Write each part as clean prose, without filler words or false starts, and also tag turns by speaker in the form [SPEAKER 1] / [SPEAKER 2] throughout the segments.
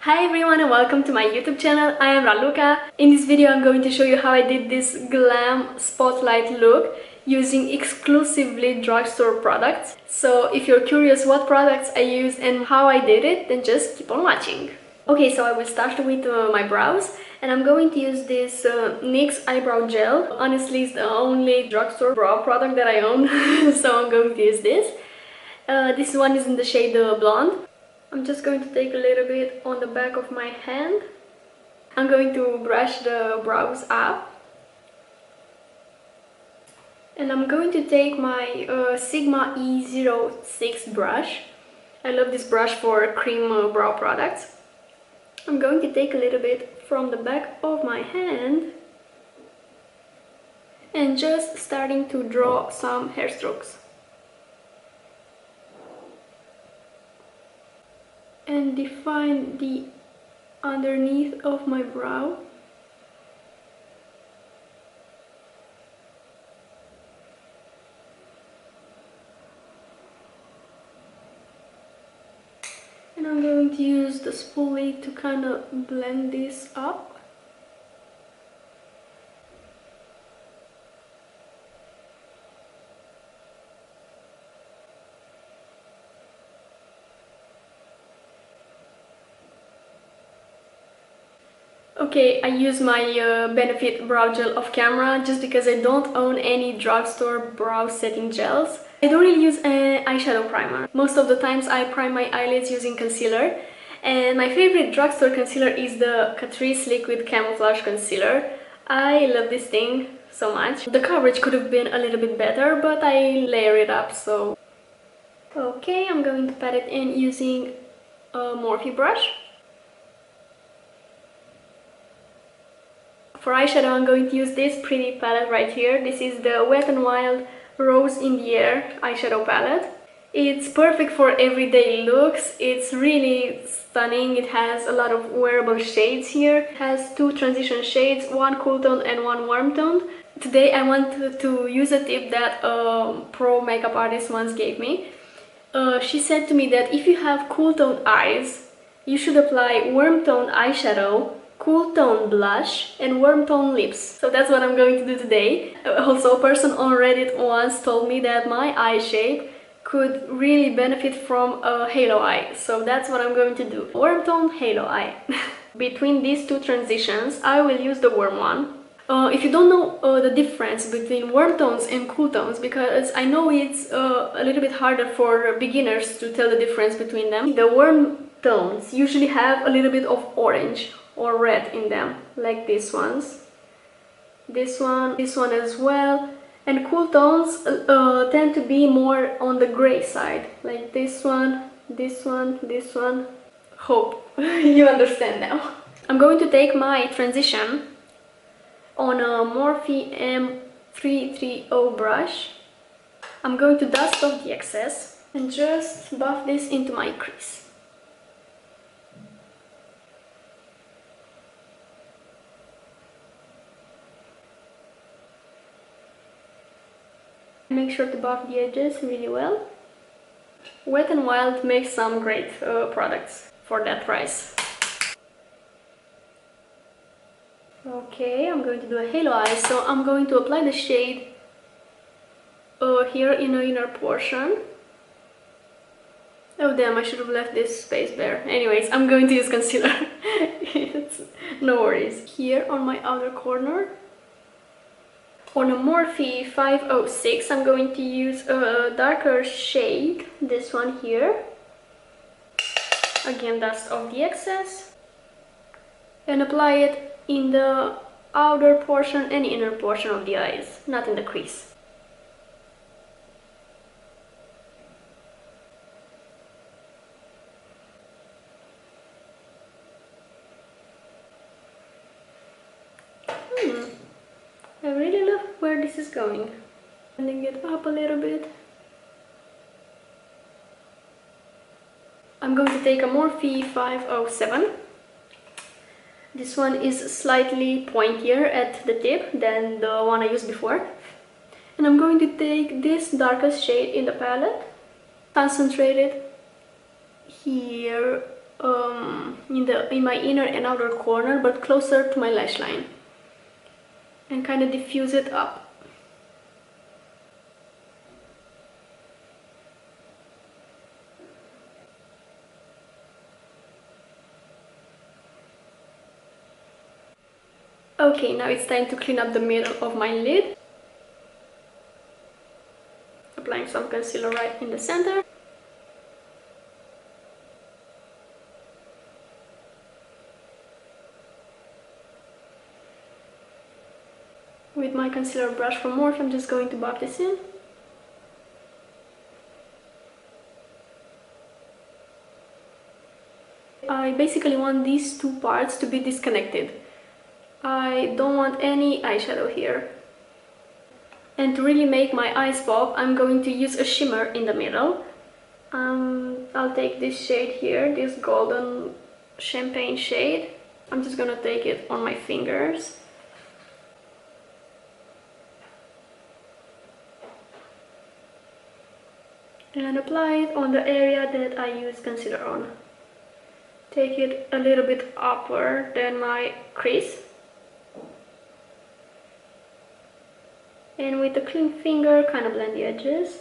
[SPEAKER 1] Hi everyone and welcome to my YouTube channel. I am Raluca. In this video I'm going to show you how I did this glam spotlight look using exclusively drugstore products. So if you're curious what products I used and how I did it, then just keep on watching. Okay, so I will start with my brows, and I'm going to use this NYX Eyebrow Gel. Honestly, it's the only drugstore brow product that I own, so I'm going to use this. This one is in the shade Blonde. I'm just going to take a little bit on the back of my hand. I'm going to brush the brows up. And I'm going to take my Sigma E06 brush. I love this brush for cream brow products. I'm going to take a little bit from the back of my hand and just starting to draw some hair strokes. And define the underneath of my brow. And I'm going to use the spoolie to kind of blend this up. Okay, I use my Benefit brow gel off camera just because I don't own any drugstore brow setting gels. I don't really use an eyeshadow primer. Most of the times I prime my eyelids using concealer, and my favorite drugstore concealer is the Catrice Liquid Camouflage Concealer. I love this thing so much. The coverage could have been a little bit better, but I layer it up, so... Okay, I'm going to pat it in using a Morphe brush. For eyeshadow, I'm going to use this pretty palette right here. This is the Wet n Wild Rose in the Air eyeshadow palette. It's perfect for everyday looks. It's really stunning. It has a lot of wearable shades here. It has two transition shades, one cool tone and one warm tone. Today I want to use a tip that a pro makeup artist once gave me. She said to me that if you have cool tone eyes, you should apply warm tone eyeshadow, cool tone blush and warm tone lips. So that's what I'm going to do today. Also, a person on Reddit once told me that my eye shape could really benefit from a halo eye. So that's what I'm going to do. Warm tone, halo eye. Between these two transitions, I will use the warm one. If you don't know the difference between warm tones and cool tones, because I know it's a little bit harder for beginners to tell the difference between them. The warm tones usually have a little bit of orange or red in them, like these ones. This one as well. And cool tones tend to be more on the gray side, like this one, this one, this one. Hope you understand now. I'm going to take my transition on a Morphe M330 brush. I'm going to dust off the excess and just buff this into my crease. Make sure to buff the edges really well. Wet n Wild makes some great products for that price. Okay, I'm going to do a halo eye, so I'm going to apply the shade here in the inner portion. Oh damn, I should have left this space bare. Anyways, I'm going to use concealer. No worries. Here on my outer corner. On a Morphe 506, I'm going to use a darker shade, this one here. Again, dust off the excess. And apply it in the outer portion and inner portion of the eyes, not in the crease. I really love where this is going. Bending it up a little bit. I'm going to take a Morphe 507. This one is slightly pointier at the tip than the one I used before. And I'm going to take this darkest shade in the palette, concentrate it here in my inner and outer corner, but closer to my lash line, and kind of diffuse it up. Okay, now it's time to clean up the middle of my lid. Applying some concealer right in the center. With my concealer brush from Morphe, I'm just going to buff this in. I basically want these two parts to be disconnected. I don't want any eyeshadow here. And to really make my eyes pop, I'm going to use a shimmer in the middle. I'll take this shade here, this golden champagne shade. I'm just gonna take it on my fingers. And apply it on the area that I use concealer on. Take it a little bit upper than my crease. And with a clean finger, kind of blend the edges.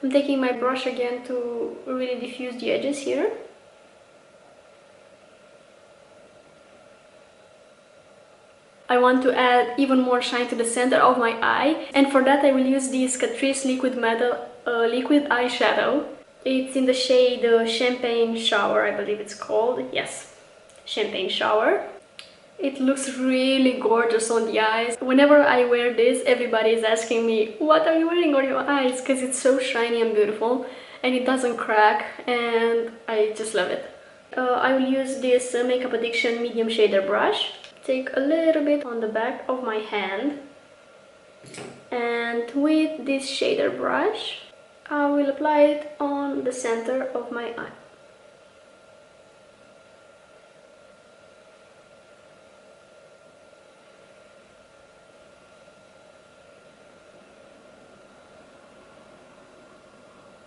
[SPEAKER 1] I'm taking my brush again to really diffuse the edges here. I want to add even more shine to the center of my eye, and for that I will use this Catrice liquid eyeshadow. It's in the shade Champagne Shower, I believe it's called. Yes, Champagne Shower. It looks really gorgeous on the eyes. Whenever I wear this, everybody is asking me, what are you wearing on your eyes? Because it's so shiny and beautiful, and it doesn't crack, and I just love it. I will use this Makeup Addiction medium shader brush. Take a little bit on the back of my hand, and with this shader brush, I will apply it on the center of my eye.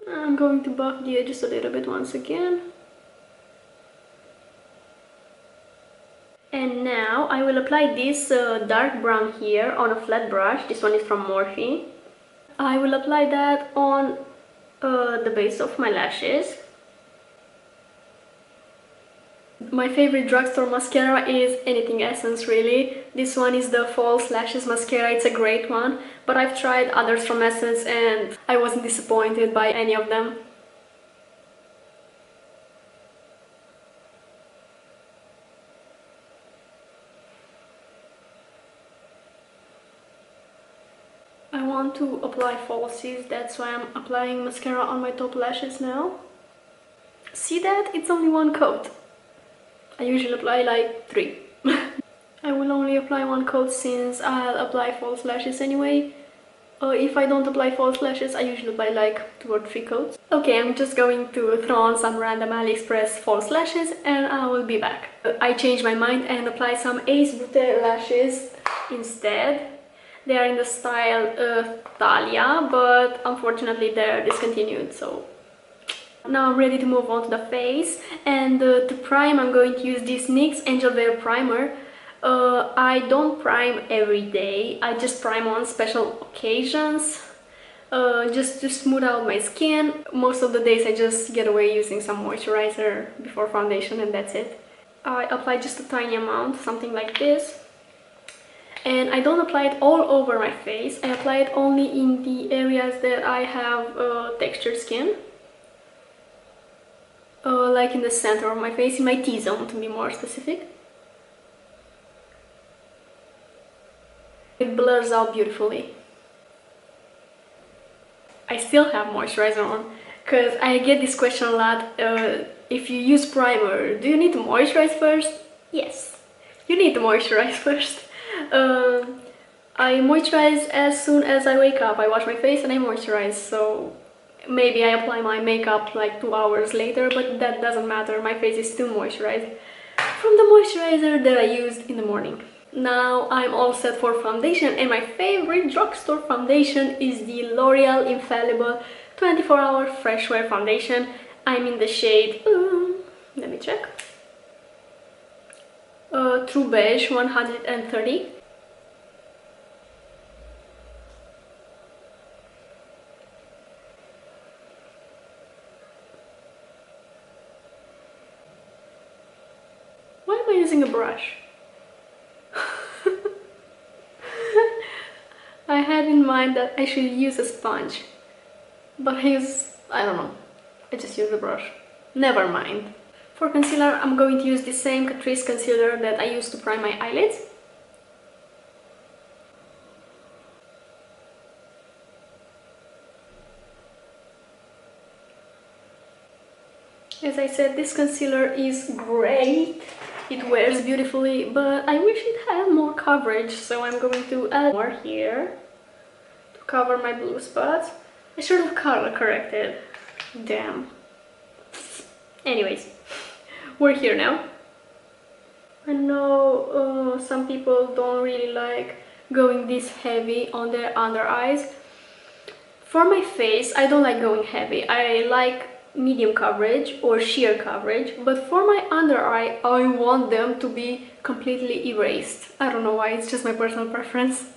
[SPEAKER 1] I'm going to buff the edges a little bit once again. And now I will apply this dark brown here on a flat brush. This one is from Morphe. I will apply that on the base of my lashes. My favorite drugstore mascara is Anything Essence, really. This one is the False Lashes Mascara. It's a great one, but I've tried others from Essence and I wasn't disappointed by any of them. I want to apply falsies, that's why I'm applying mascara on my top lashes now. See that? It's only one coat. I usually apply like 3. I will only apply one coat since I'll apply false lashes anyway. If I don't apply false lashes, I usually apply like 2 or 3 coats. Okay, I'm just going to throw on some random AliExpress false lashes and I will be back. I changed my mind and apply some Ace Beaute lashes instead. They are in the style Thalia, but unfortunately they're discontinued, so now I'm ready to move on to the face. And to prime, I'm going to use this Nyx Angel Veil primer. I don't prime every day, I just prime on special occasions, just to smooth out my skin. Most of the days I just get away using some moisturizer before foundation and that's it. I apply just a tiny amount, something like this. And I don't apply it all over my face, I apply it only in the areas that I have textured skin. Like in the center of my face, in my T-zone to be more specific. It blurs out beautifully. I still have moisturizer on, because I get this question a lot. If you use primer, do you need to moisturize first? Yes, you need to moisturize first. I moisturize as soon as I wake up. I wash my face and I moisturize, so maybe I apply my makeup like 2 hours later, but that doesn't matter, my face is still moisturized from the moisturizer that I used in the morning. Now I'm all set for foundation, and my favorite drugstore foundation is the L'Oreal Infallible 24 Hour Fresh Wear Foundation. I'm in the shade, let me check, True Beige 130. Why am I using a brush? I had in mind that I should use a sponge, but I don't know, I just use a brush. Never mind. For concealer, I'm going to use the same Catrice concealer that I used to prime my eyelids. As I said, this concealer is great. It wears beautifully, but I wish it had more coverage, so I'm going to add more here to cover my blue spots. I should have color corrected. Damn. Anyways, we're here now. I know some people don't really like going this heavy on their under eyes. For my face, I don't like going heavy. I like medium coverage or sheer coverage, but for my under eye, I want them to be completely erased. I don't know why, it's just my personal preference.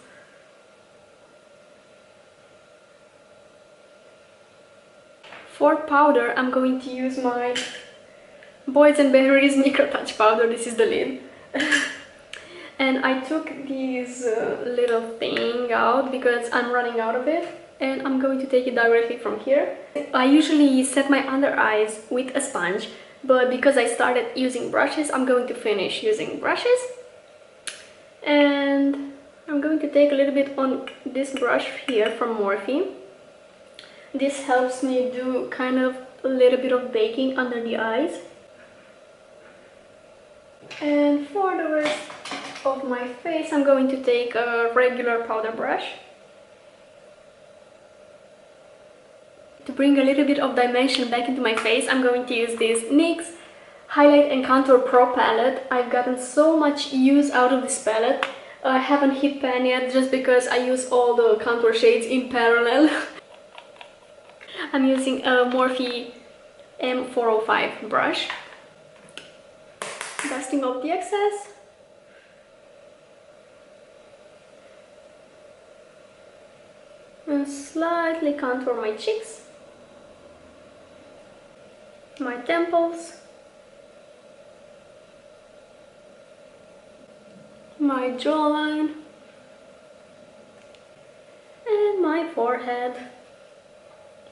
[SPEAKER 1] For powder, I'm going to use my Beaute and Berries Microtouch powder. This is the lid. And I took this little thing out because I'm running out of it, and I'm going to take it directly from here. I usually set my under eyes with a sponge, but because I started using brushes, I'm going to finish using brushes. And I'm going to take a little bit on this brush here from Morphe. This helps me do kind of a little bit of baking under the eyes. And for the rest of my face, I'm going to take a regular powder brush. To bring a little bit of dimension back into my face, I'm going to use this NYX Highlight and Contour Pro palette. I've gotten so much use out of this palette. I haven't hit pan yet just because I use all the contour shades in parallel. I'm using a Morphe M405 brush. Dusting off the excess. And slightly contour my cheeks, my temples, my jawline, and my forehead.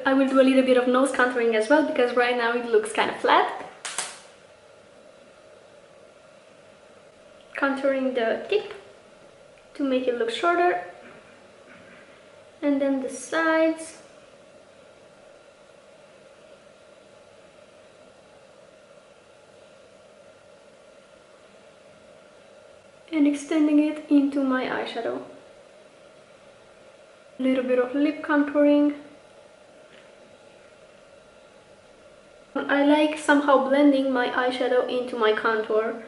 [SPEAKER 1] I will do a little bit of nose contouring as well because right now it looks kind of flat. Contouring the tip to make it look shorter, and then the sides. And extending it into my eyeshadow. A little bit of lip contouring. I like somehow blending my eyeshadow into my contour.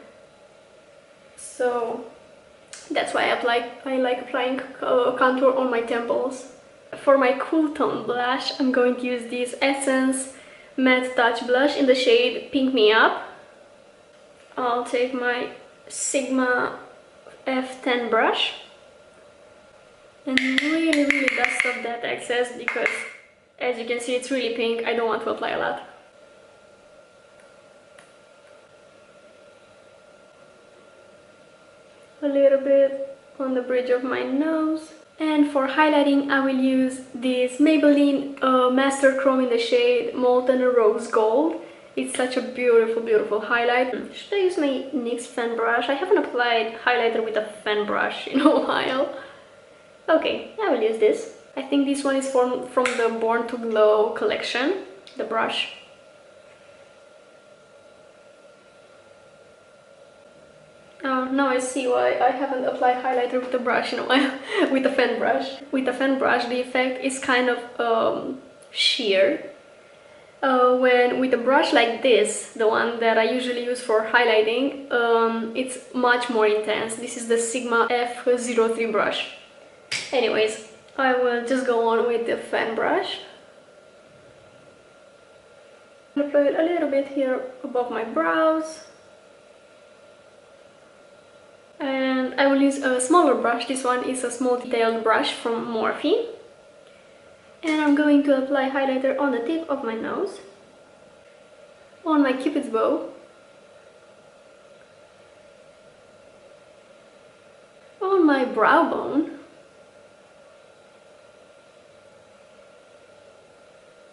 [SPEAKER 1] So that's why I like applying contour on my temples. For my cool tone blush, I'm going to use this Essence Matte Touch blush in the shade Pink Me Up. I'll take my Sigma F10 brush and really dust off that excess because, as you can see, it's really pink. I don't want to apply a lot. A little bit on the bridge of my nose. And for highlighting, I will use this Maybelline MasterChrome in the shade Molten Rose Gold. It's such a beautiful highlight. Should I use my NYX fan brush? I haven't applied highlighter with a fan brush in a while. Okay, I will use this. I think this one is from the Born to Glow collection, the brush. Oh, now I see why I haven't applied highlighter with a brush in a while, with a fan brush. With a fan brush, the effect is kind of sheer. When with a brush like this, the one that I usually use for highlighting, it's much more intense. This is the Sigma F03 brush. Anyways, I will just go on with the fan brush. Apply it a little bit here above my brows. And I will use a smaller brush. This one is a small detailed brush from Morphe. And I'm going to apply highlighter on the tip of my nose, on my cupid's bow, on my brow bone,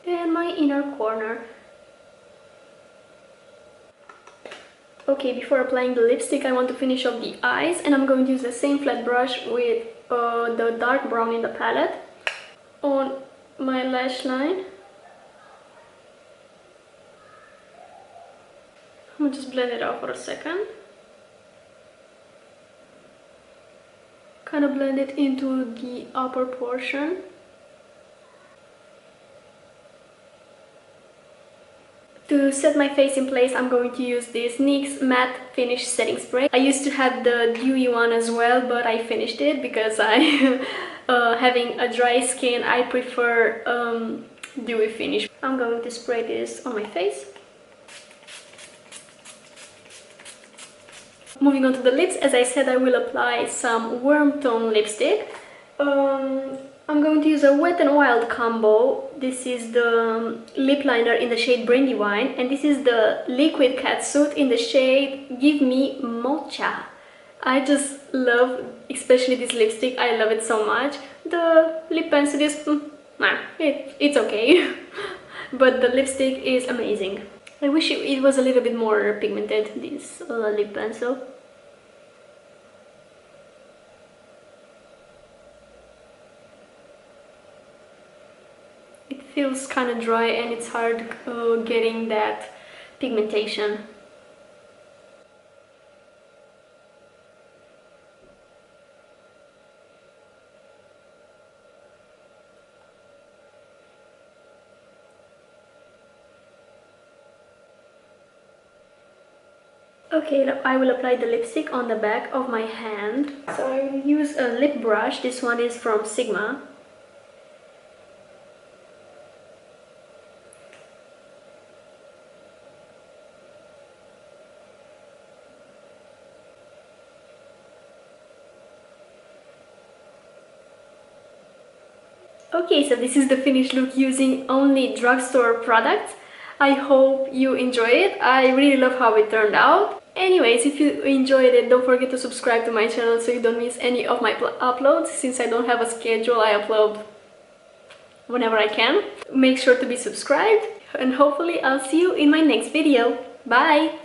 [SPEAKER 1] and my inner corner. Okay, before applying the lipstick, I want to finish off the eyes, and I'm going to use the same flat brush with the dark brown in the palette on my lash line. I'm gonna just blend it out for a second. Kind of blend it into the upper portion. To set my face in place, I'm going to use this NYX Matte Finish Setting Spray. I used to have the dewy one as well, but I finished it because I, having a dry skin, I prefer dewy finish. I'm going to spray this on my face. Moving on to the lips, as I said, I will apply some warm tone lipstick. I'm going to use a Wet n Wild combo. This is the lip liner in the shade Brandy Wine, and this is the liquid Catsuit in the shade Give Me Mocha. I just love, especially this lipstick, I love it so much. The lip pencil is, it's okay, but the lipstick is amazing. I wish it was a little bit more pigmented, this lip pencil. It feels kind of dry and it's hard getting that pigmentation. Okay, now I will apply the lipstick on the back of my hand. So I will use a lip brush. This one is from Sigma. Okay, so this is the finished look using only drugstore products. I hope you enjoy it. I really love how it turned out. Anyways, if you enjoyed it, don't forget to subscribe to my channel so you don't miss any of my uploads. Since I don't have a schedule, I upload whenever I can. Make sure to be subscribed, and hopefully I'll see you in my next video. Bye!